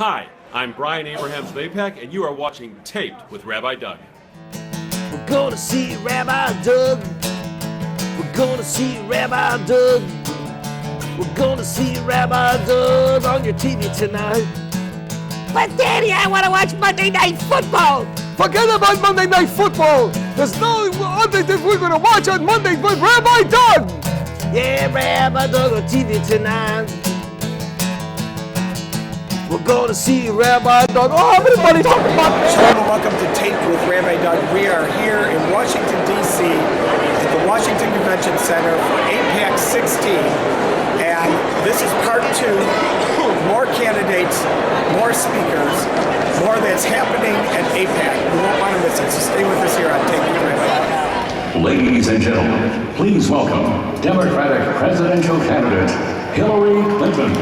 Hi, I'm Brian Abrahams of AIPAC, and you are watching Taped with Rabbi Doug. We're gonna see Rabbi Doug. We're gonna see Rabbi Doug. We're gonna see Rabbi Doug on your TV tonight. But Daddy, I want to watch Monday Night Football. Forget about Monday Night Football. There's no other thing we're gonna watch on Monday but Rabbi Doug. Yeah, Rabbi Doug on TV tonight. We're gonna see Rabbi Doug. Oh, everybody talking about that. Shalom and welcome to Taped with Rabbi Doug. We are here in Washington, D.C. at the Washington Convention Center for AIPAC 16. And this is part two. More candidates, more speakers, more that's happening at AIPAC. You won't want to miss it, so stay with us here on Taped with Rabbi Doug. Ladies and gentlemen, please welcome Democratic presidential candidate Hillary Clinton.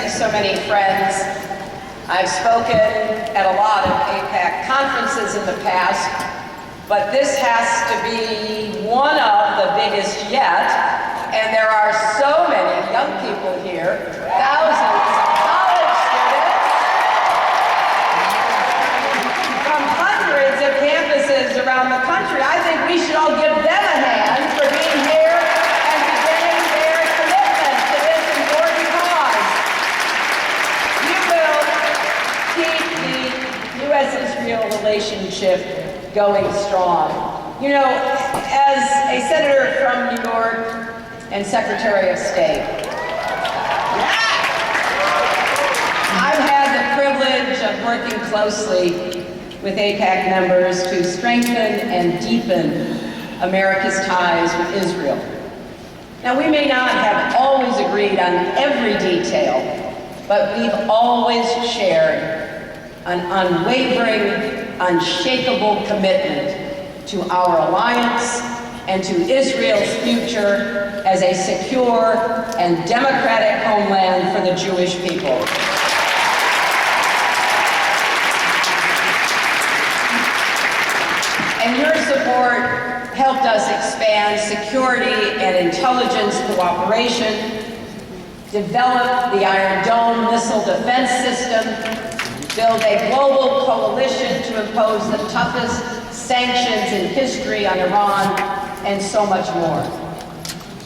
So many friends. I've spoken at a lot of AIPAC conferences in the past, but this has to be one of the biggest yet, and there are so many young people here, thousands of college students from hundreds of campuses around the country. I think we should all give them a hand for being here and beginning their commitment to this important cause. Keep the U.S.-Israel relationship going strong. You know, as a senator from New York and Secretary of State, I've had the privilege of working closely with AIPAC members to strengthen and deepen America's ties with Israel. Now, we may not have always agreed on every detail, but we've always shared an unwavering, unshakable commitment to our alliance and to Israel's future as a secure and democratic homeland for the Jewish people. And your support helped us expand security and intelligence cooperation, develop the Iron Dome missile defense system, build a global coalition to impose the toughest sanctions in history on Iran, and so much more.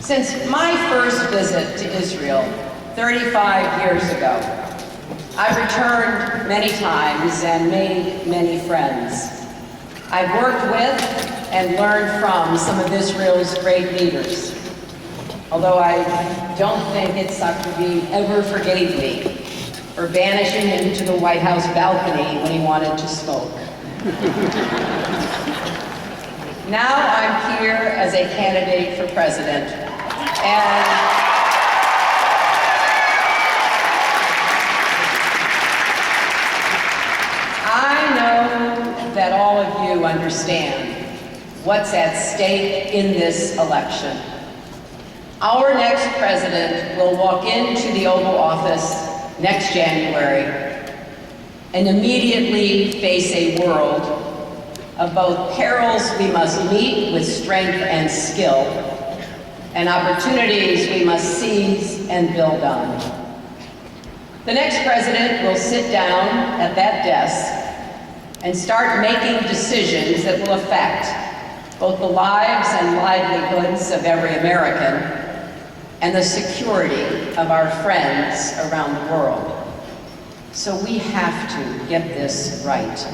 Since my first visit to Israel 35 years ago, I've returned many times and made many friends. I've worked with and learned from some of Israel's great leaders, although I don't think Yitzhak Rabin ever forgave me for banishing him to the White House balcony when he wanted to smoke. Now I'm here as a candidate for president, and I know that all of you understand what's at stake in this election. Our next president will walk into the Oval Office next January and immediately face a world of both perils we must meet with strength and skill and opportunities we must seize and build on. The next president will sit down at that desk and start making decisions that will affect both the lives and livelihoods of every American and the security of our friends around the world. So we have to get this right.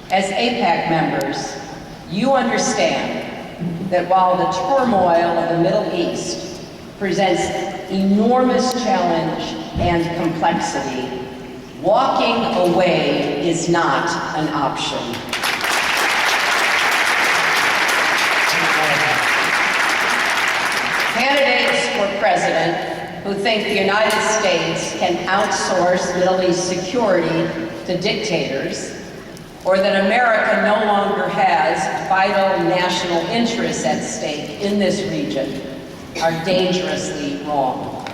As AIPAC members, you understand that while the turmoil of the Middle East presents enormous challenge and complexity, walking away is not an option. Candidates for president who think the United States can outsource Middle East security to dictators, or that America no longer has vital national interests at stake in this region, are dangerously wrong.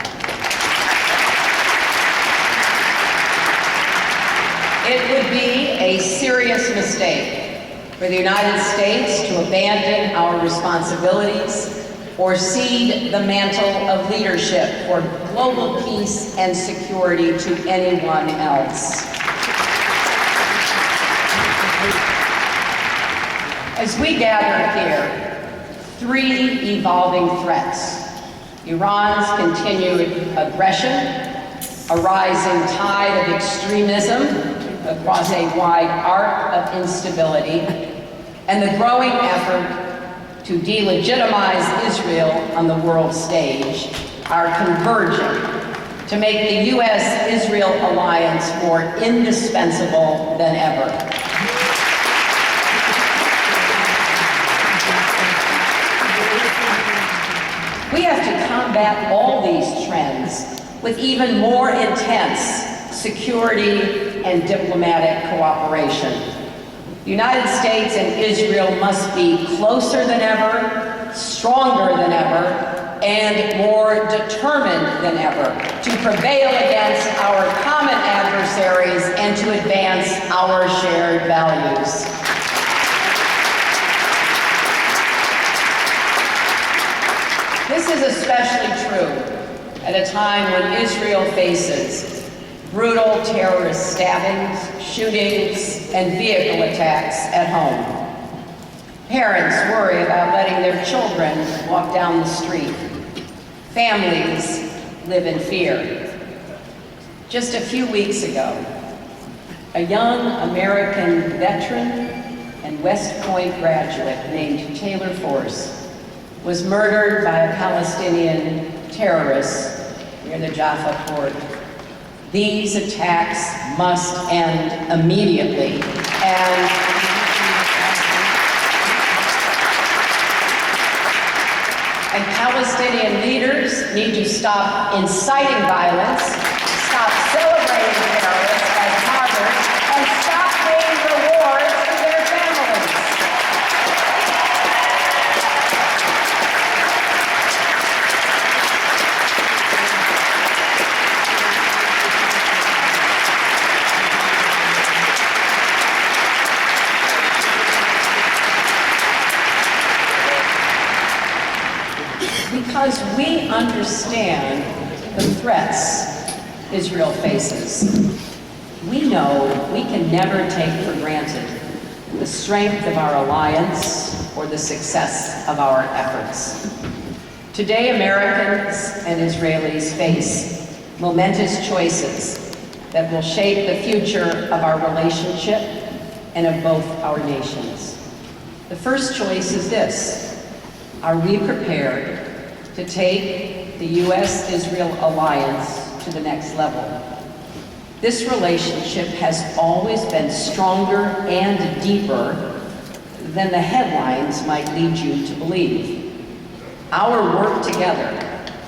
It would be a serious mistake for the United States to abandon our responsibilities or cede the mantle of leadership for global peace and security to anyone else. As we gather here, three evolving threats: Iran's continued aggression, a rising tide of extremism across a wide arc of instability, and the growing effort to delegitimize Israel on the world stage, are converging to make the U.S.-Israel alliance more indispensable than ever. We have to combat all these trends with even more intense security and diplomatic cooperation. The United States and Israel must be closer than ever, stronger than ever, and more determined than ever to prevail against our common adversaries and to advance our shared values. This is especially true at a time when Israel faces brutal terrorist stabbings, shootings, and vehicle attacks at home. Parents worry about letting their children walk down the street. Families live in fear. Just a few weeks ago, a young American veteran and West Point graduate named Taylor Force was murdered by a Palestinian terrorist near the Jaffa port. These attacks must end immediately, and Palestinian leaders need to stop inciting violence, stop celebrating terrorists as martyrs, and stop paying rewards to their families. Because we understand the threats Israel faces. We know we can never take for granted the strength of our alliance or the success of our efforts. Today, Americans and Israelis face momentous choices that will shape the future of our relationship and of both our nations. The first choice is this: are we prepared to take the U.S.-Israel alliance to the next level? This relationship has always been stronger and deeper than the headlines might lead you to believe. Our work together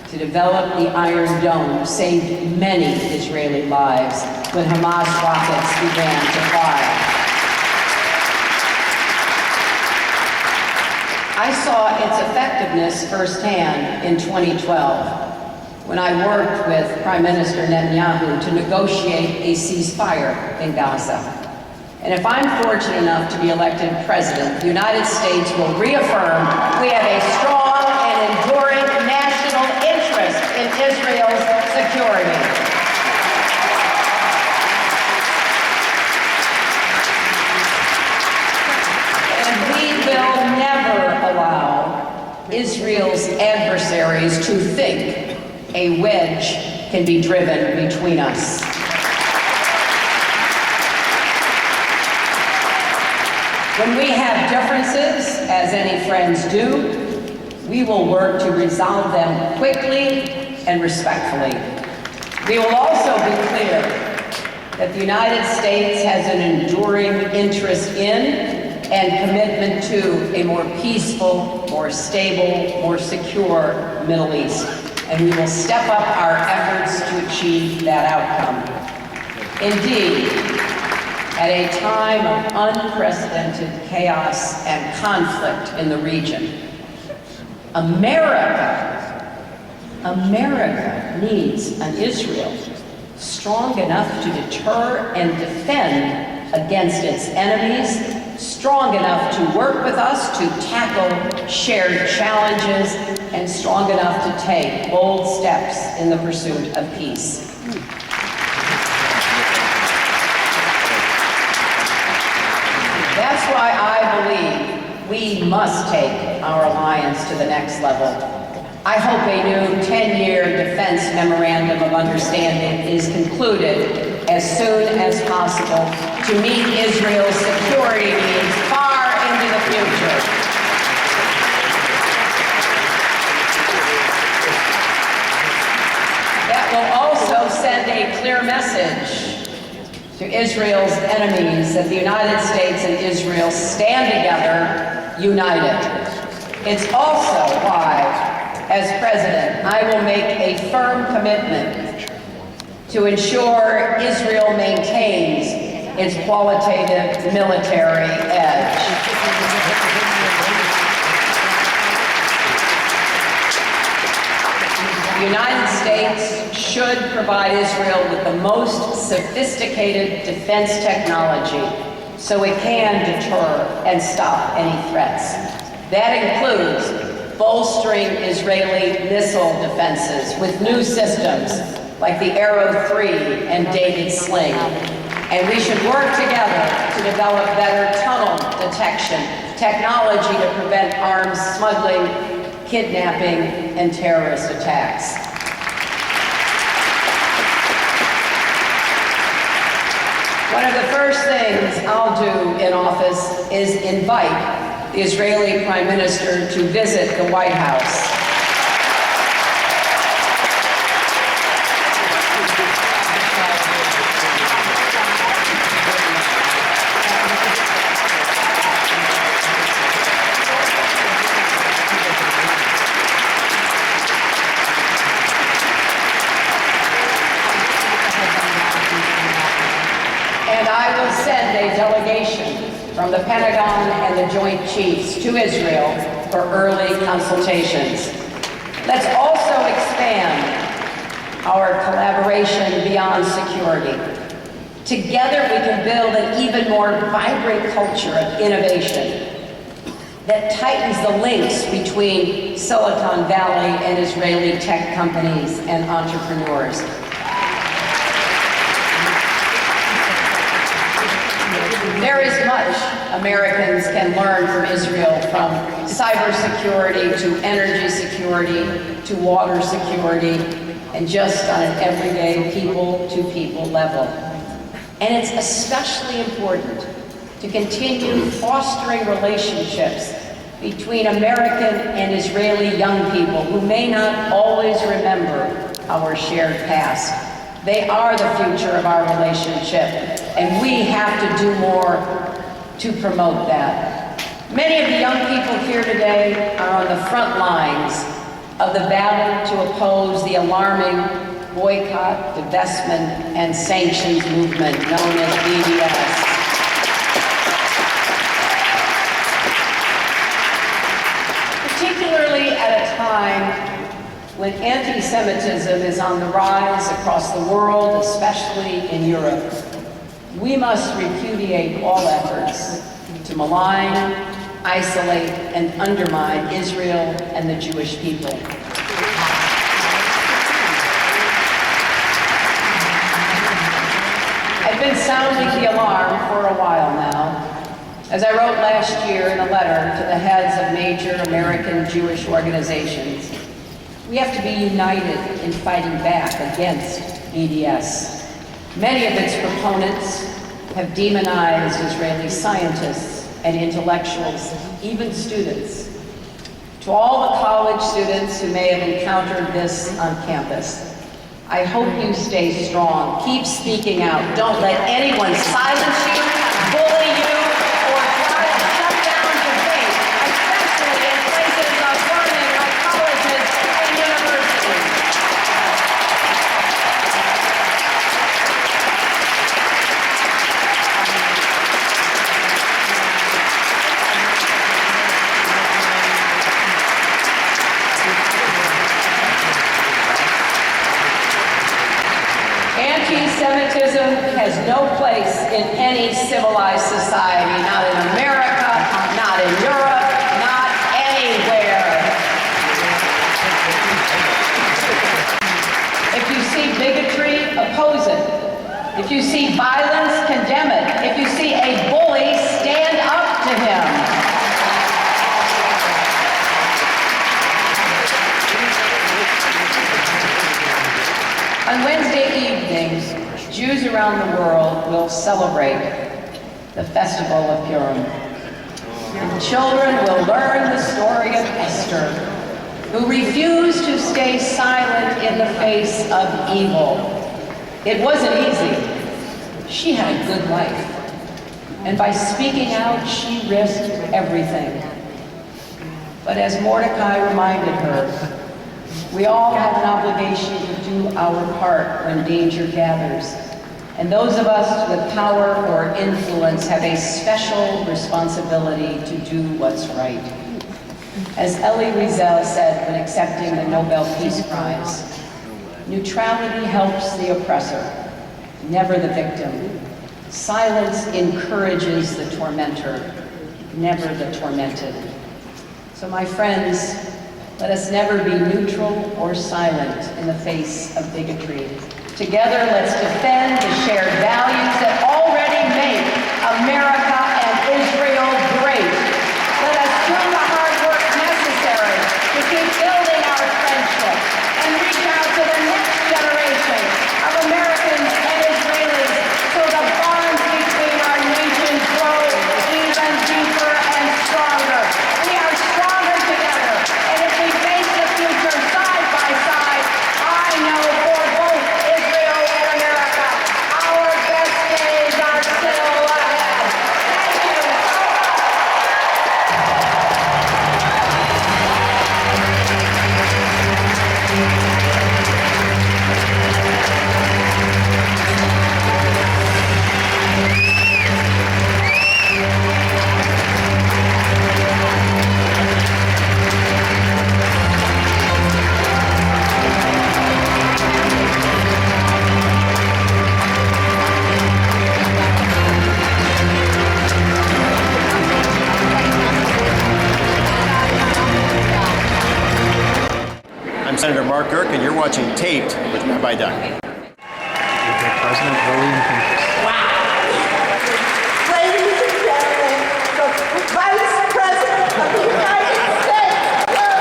to develop the Iron Dome saved many Israeli lives when Hamas rockets began to fly. I saw its effectiveness firsthand in 2012 when I worked with Prime Minister Netanyahu to negotiate a ceasefire in Gaza. And if I'm fortunate enough to be elected president, the United States will reaffirm we have a strong and enduring national interest in Israel's security. Israel's adversaries to think a wedge can be driven between us. When we have differences, as any friends do, we will work to resolve them quickly and respectfully. We will also be clear that the United States has an enduring interest in and commitment to a more peaceful, more stable, more secure Middle East. and we will step up our efforts to achieve that outcome. Indeed, at a time of unprecedented chaos and conflict in the region, America needs an Israel strong enough to deter and defend against its enemies, strong enough to work with us to tackle shared challenges, and strong enough to take bold steps in the pursuit of peace. That's why I believe we must take our alliance to the next level. I hope a new 10-year defense memorandum of understanding is concluded as soon as possible to meet Israel's security needs far into the future. That will also send a clear message to Israel's enemies that the United States and Israel stand together, united. It's also why, as president, I will make a firm commitment to ensure Israel maintains its qualitative military edge. The United States should provide Israel with the most sophisticated defense technology so it can deter and stop any threats. That includes bolstering Israeli missile defenses with new systems like the Arrow 3 and David's Sling. And we should work together to develop better tunnel detection, technology to prevent arms smuggling, kidnapping, and terrorist attacks. One of the first things I'll do in office is invite the Israeli Prime Minister to visit the White House. And I will send a delegation from the Pentagon and the Joint Chiefs to Israel for early consultations. Let's also expand our collaboration beyond security. Together we can build an even more vibrant culture of innovation that tightens the links between Silicon Valley and Israeli tech companies and entrepreneurs. There is much Americans can learn from Israel, from cybersecurity to energy security to water security, and just on an everyday people-to-people level. And it's especially important to continue fostering relationships between American and Israeli young people who may not always remember our shared past. They are the future of our relationship, and we have to do more to promote that. Many of the young people here today are on the front lines of the battle to oppose the alarming boycott, divestment, and sanctions movement known as BDS. Particularly at a time when anti-Semitism is on the rise across the world, especially in Europe, we must repudiate all efforts to malign, isolate, and undermine Israel and the Jewish people. I've been sounding the alarm for a while now. As I wrote last year in a letter to the heads of major American Jewish organizations, we have to be united in fighting back against BDS. Many of its proponents have demonized Israeli scientists and intellectuals, even students. To all the college students who may have encountered this on campus, I hope you stay strong. Keep speaking out. Don't let anyone silence you, bully you, or try to shut down debate, especially in places of learning like colleges and universities. has no place in any civilized society, not in America, not in Europe, not anywhere. If you see bigotry, oppose it. If you see violence, condemn it. If you see a bully, stand up to him. On Wednesday evenings, Jews around the world will celebrate the festival of Purim. And children will learn the story of Esther, who refused to stay silent in the face of evil. It wasn't easy. She had a good life. And by speaking out, she risked everything. But as Mordecai reminded her, we all have an obligation to do our part when danger gathers. And those of us with power or influence have a special responsibility to do what's right. As Elie Wiesel said when accepting the Nobel Peace Prize, neutrality helps the oppressor, never the victim. Silence encourages the tormentor, never the tormented. So my friends, let us never be neutral or silent in the face of bigotry. Together, let's defend the shared values that already make America and Israel great. Let us do the hard work necessary to keep building our friendship and reach out to the next generation of Americans and Israelis so the bonds between our nations grow even deeper and stronger. We are stronger together, and if we face the future side by side, I know for both Israel and America, our best days are still ahead. Thank you. I'm Senator Mark Girk, and you're watching Taped with Rabbi Doug. President William Pincus. Ladies and gentlemen, the Vice President of the United States, Will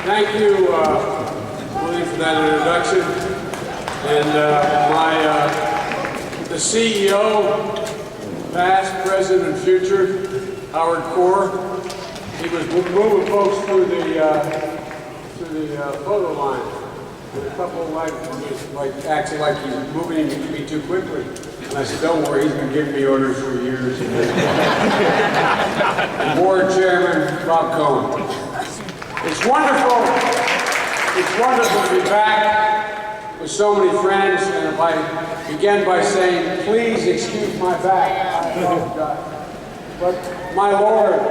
Thank you, William, for that introduction. And the CEO, past, present, and future, Howard Core, he was moving folks through the photo line. And a couple like acting like he's moving me too quickly. And I said, don't worry, he's been giving me orders for years. And Board Chairman Bob Cohen. It's wonderful to be back with so many friends, and if I begin by saying, please excuse my back, I apologize. But my Lord,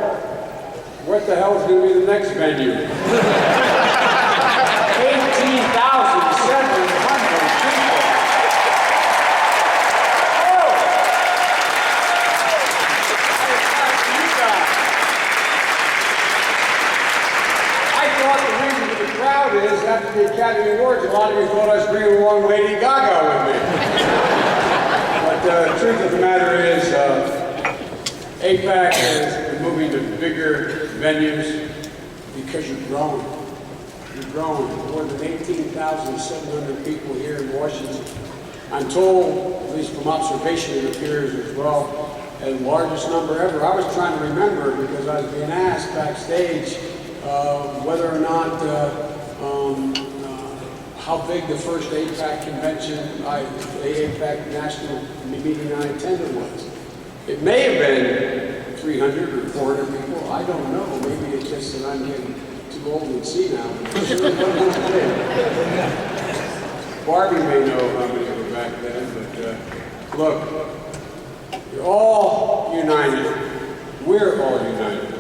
what the hell is going to be the next venue? 18,700 people. Is after the Academy Awards, a lot of you thought I was bringing along Lady Gaga with me. But the truth of the matter is, AIPAC has been moving to bigger venues because you're growing. You're growing. More than 18,700 people here in Washington. I'm told, at least from observation, it appears as well, as the largest number ever. I was trying to remember because I was being asked backstage whether or not how big the first AIPAC convention, the AIPAC national meeting I attended was. It may have been 300 or 400 people. I don't know. Maybe it's just that I'm getting too old and see now. Barbie may know how many were back then, but look, you're all united. We're all united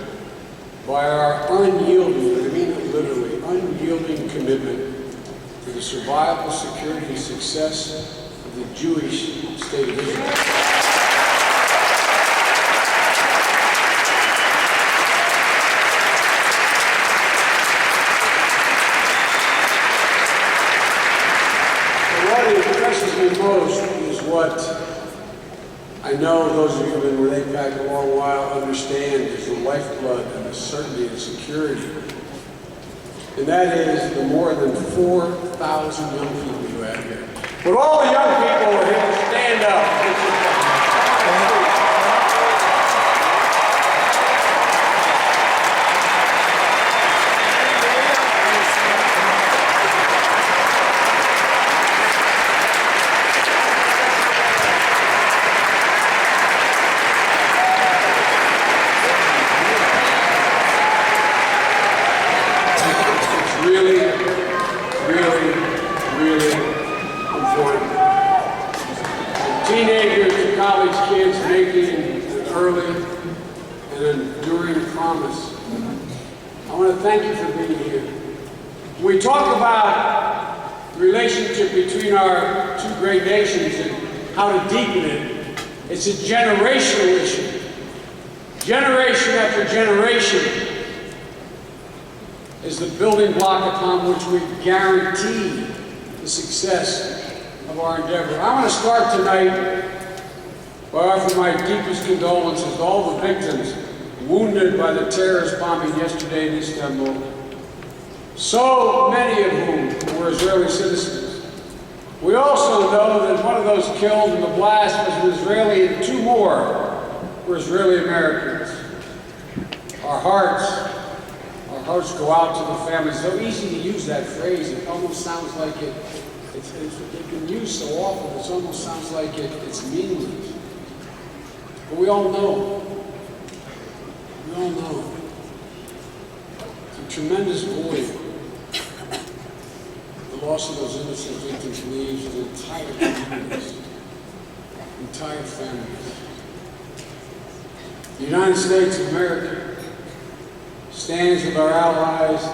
by our unyielding, I mean it literally, unyielding commitment to the survival, security, and success of the Jewish state of Israel. What impresses me most is what I know those of you who have been with AIPAC a long while understand is the lifeblood and the certainty and security. And that is the more than 4,000 young people you have here. But all the young people are here to stand up. Really important. Teenagers and college kids making an early and enduring promise. I want to thank you for being here. When we talk about the relationship between our two great nations and how to deepen it, it's a generational issue. Generation after generation is the building block upon which we guarantee the success of our endeavor. I want to start tonight by offering my deepest condolences to all the victims wounded by the terrorist bombing yesterday in Istanbul, so many of whom were Israeli citizens. We also know that one of those killed in the blast was an Israeli and two more were Israeli Americans. Our hearts go out to the families. It's so easy to use that phrase. It almost sounds like it's been used so often. It almost sounds like it's meaningless. But we all know. We all know. It's a tremendous void. The loss of those innocent victims leaves the entire communities, entire families. The United States of America stands with our allies,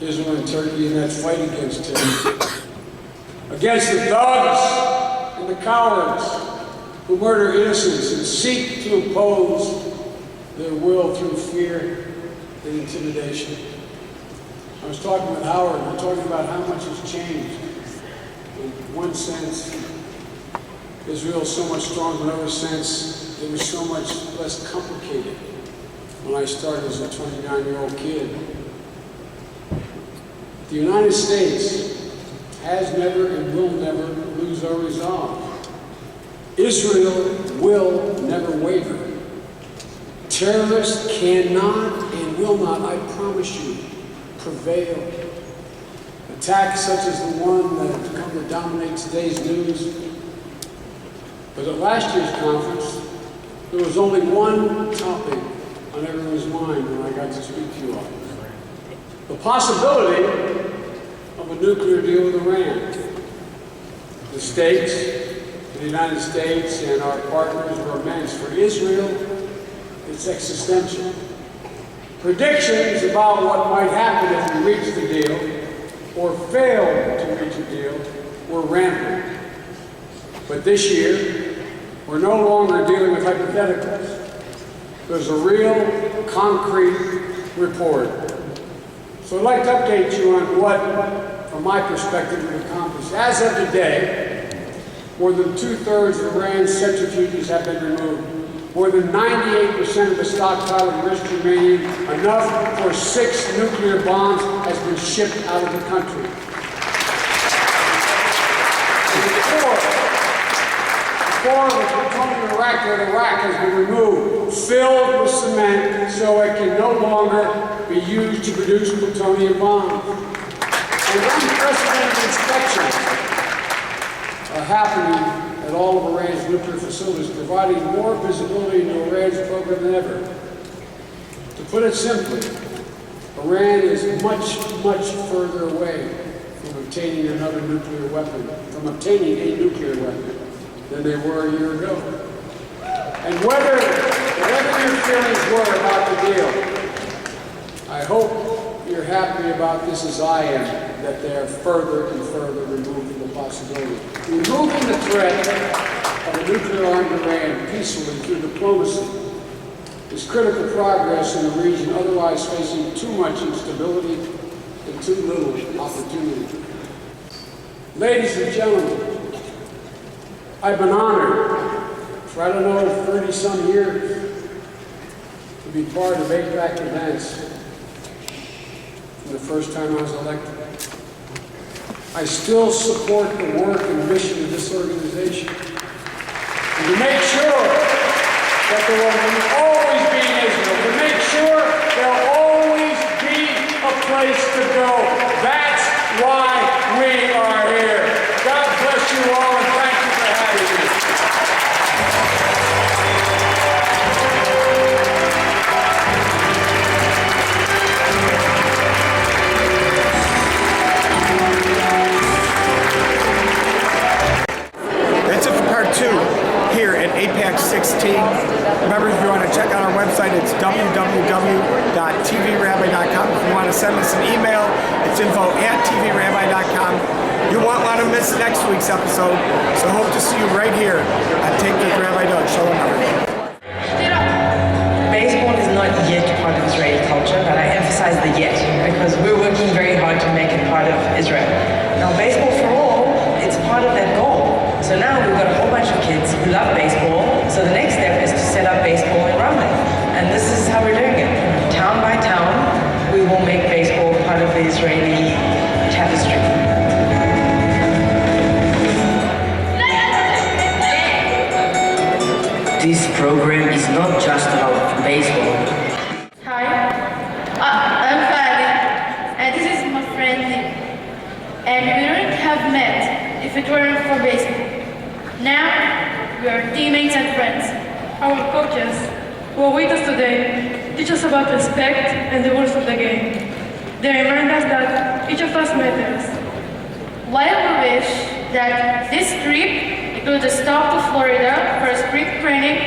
Israel and Turkey, in that fight against terrorism, against the thugs and the cowards who murder innocents and seek to impose their will through fear and intimidation. I was talking with Howard, and we're talking about how much has changed. In one sense, Israel is so much stronger. In another sense, it was so much less complicated when I started as a 29-year-old kid. The United States has never and will never lose our resolve. Israel will never waver. Terrorists cannot and will not, I promise you, prevail. Attacks such as the one that have come to dominate today's news. But at last year's conference, there was only one topic on everyone's mind when I got to speak to you all. The possibility of a nuclear deal with Iran. The stakes for the United States and our partners were immense. For Israel, it's existential. Predictions about what might happen if we reach the deal or fail to reach a deal were rampant. But this year, we're no longer dealing with hypotheticals. There's a real, concrete report. So I'd like to update you on what, from my perspective, we've accomplished. As of today, more than 2/3 of Iran's centrifuges have been removed. More than 98% of the stockpile of enriched uranium, enough for 6 nuclear bombs, has been shipped out of the country. The core of the plutonium reactor at Iraq has been removed, filled with cement, so it can no longer be used to produce plutonium bombs. And unprecedented inspections are happening at at all of Iran's nuclear facilities, providing more visibility into Iran's program than ever. To put it simply, Iran is much, much further away from obtaining another nuclear weapon, from obtaining a nuclear weapon, than they were a year ago. And whatever your feelings were about the deal, I hope you're happy about this as I am, that they are further and further removing the possibility. Removing the threat of a nuclear-armed Iran peacefully through diplomacy is critical progress in a region otherwise facing too much instability and too little opportunity. Ladies and gentlemen, I've been honored for, I don't know, 30-some years to be part of AIPAC events from the first time I was elected. I still support the work and mission of this organization. And to make sure that there will always be an Israel, to make sure there will always be a place to go. That's why we are here. God bless you all, and thank you for having me. That's it for part 2 here at AIPAC 16. Remember, if you want to check out our website, it's www.tvrabbi.com. If you want to send us an email, it's info@tvrabbi.com. You won't want to miss next week's episode, so hope to see you right here on Take with Rabbi Doug. Shalom, everyone. Baseball is not yet part of Israeli culture, but I emphasize the yet because we're working very hard to make it part of Israel. Now, baseball for all, it's part of that goal. So now we've got a whole bunch of kids who love baseball. So the next step is to set up baseball in Ramleh. And this is how we're doing it. Town by town, we will make baseball part of the Israeli tapestry. This program is not just about baseball. Hi, I'm Fadi, and this is my friend Nick. And we wouldn't have met if it weren't for baseball. Now, we are teammates and friends. Our coaches, who are with us today, teach us about respect and the rules of the game. They remind us that each of us matters. While we wish that this trip includes a stop to Florida for spring training,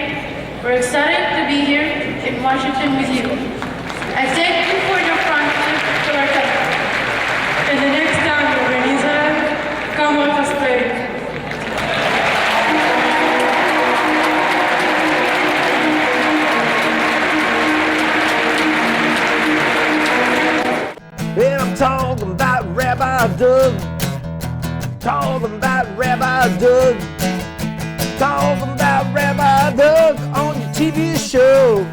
we're excited to be here in Washington with you. And thank you for your friendship to our country. And the next time you're in Israel, come with us play. And I'm talking about Rabbi Doug. Talking about Rabbi Doug. Talking about Rabbi Doug on your TV show.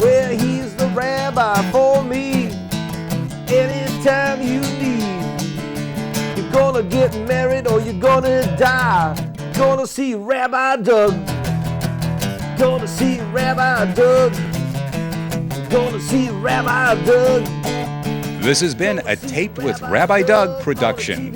Well, he's the rabbi for me. Anytime you need. You're gonna get married or you're gonna die. Gonna see Rabbi Doug. Gonna see Rabbi Doug. Gonna see Rabbi Doug. This has been a Taped with Rabbi Doug production.